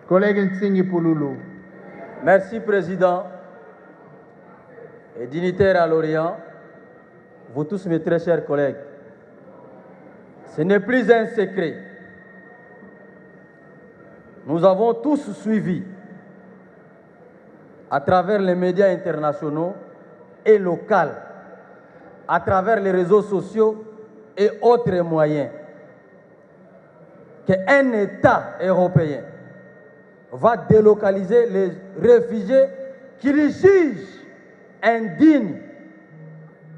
Collègue Nsingi Pouloulou. Merci, Président. Et dignitaires à l'Orient, vous tous mes très chers collègues, ce n'est plus un secret. Nous avons tous suivi, à travers les médias internationaux et locaux, à travers les réseaux sociaux et autres moyens, qu'un État européen va délocaliser les réfugiés qu'il juge indignes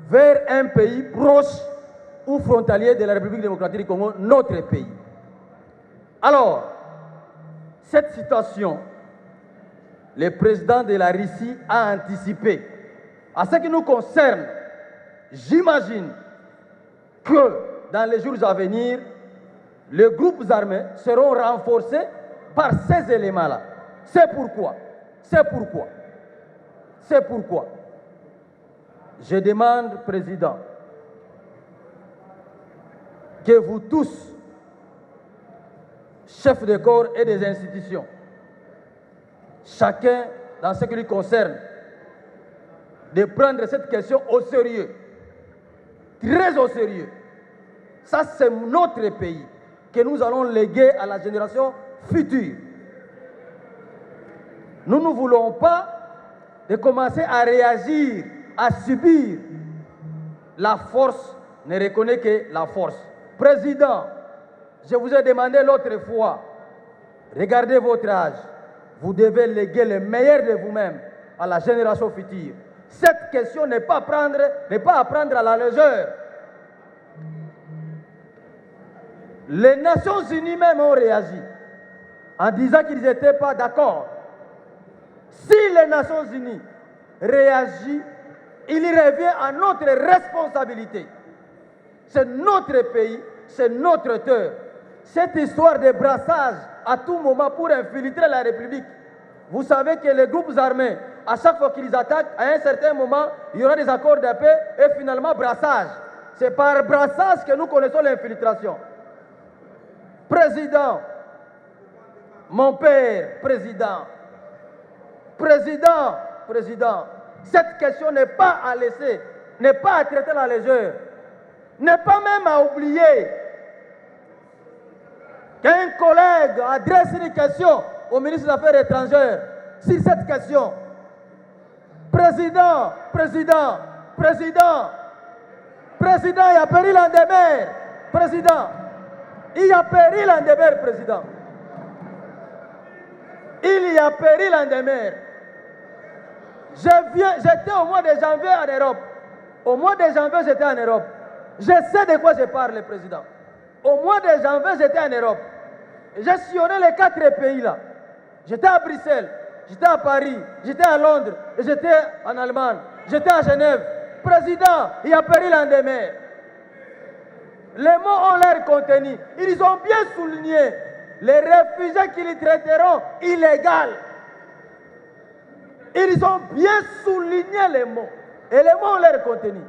vers un pays proche ou frontalier de la République démocratique du Congo, notre pays. Alors, cette situation, le président de la Russie a anticipé. En ce qui nous concerne, j'imagine que dans les jours à venir, les groupes armés seront renforcés par ces éléments-là. C'est pourquoi je demande, Président, que vous tous, chefs de corps et des institutions, chacun dans ce qui lui concerne, de prendre cette question au sérieux, très au sérieux. Ça, c'est notre pays que nous allons léguer à la génération future. Nous ne voulons pas de commencer à réagir, à subir. La force ne reconnaît que la force. Président, je vous ai demandé l'autre fois, regardez votre âge. Vous devez léguer le meilleur de vous-même à la génération future. Cette question n'est pas à prendre à la légère. Les Nations Unies même ont réagi en disant qu'ils n'étaient pas d'accord. Si les Nations Unies réagissent, il revient à notre responsabilité. C'est notre pays, c'est notre terre. Cette histoire de brassage à tout moment pour infiltrer la République, vous savez que les groupes armés, à chaque fois qu'ils attaquent, à un certain moment, il y aura des accords de paix et finalement brassage. C'est par brassage que nous connaissons l'infiltration. Président, mon père, président, cette question n'est pas à laisser, n'est pas à traiter à la légère, n'est pas même à oublier qu'un collègue adresse une question au ministre des Affaires étrangères sur cette question. Président, il y a péril en demeure, président. Il y a péril en demeure, président. Il y a péril en demeure. J'étais au mois de janvier en Europe. Au mois de janvier, j'étais en Europe. Je sais de quoi je parle, président. Au mois de janvier, j'étais en Europe. J'ai sillonné les 4 pays là. J'étais à Bruxelles, j'étais à Paris, j'étais à Londres, et j'étais en Allemagne, j'étais à Genève. Président, il y a péril en demeure. Les mots ont l'air contenus. Ils ont bien souligné les réfugiés qu'ils traiteront illégaux. Ils ont bien souligné les mots. Et les mots ont l'air contenus.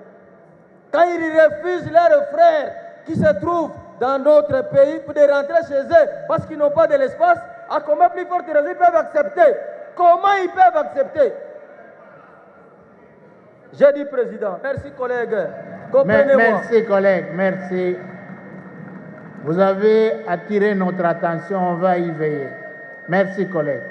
Quand ils refusent leurs frères qui se trouvent dans d'autres pays pour de rentrer chez eux parce qu'ils n'ont pas de l'espace, à combien plus forte raison ils peuvent accepter? Comment ils peuvent accepter? J'ai dit président. Merci collègue. Merci collègue, merci. Vous avez attiré notre attention, on va y veiller. Merci collègue.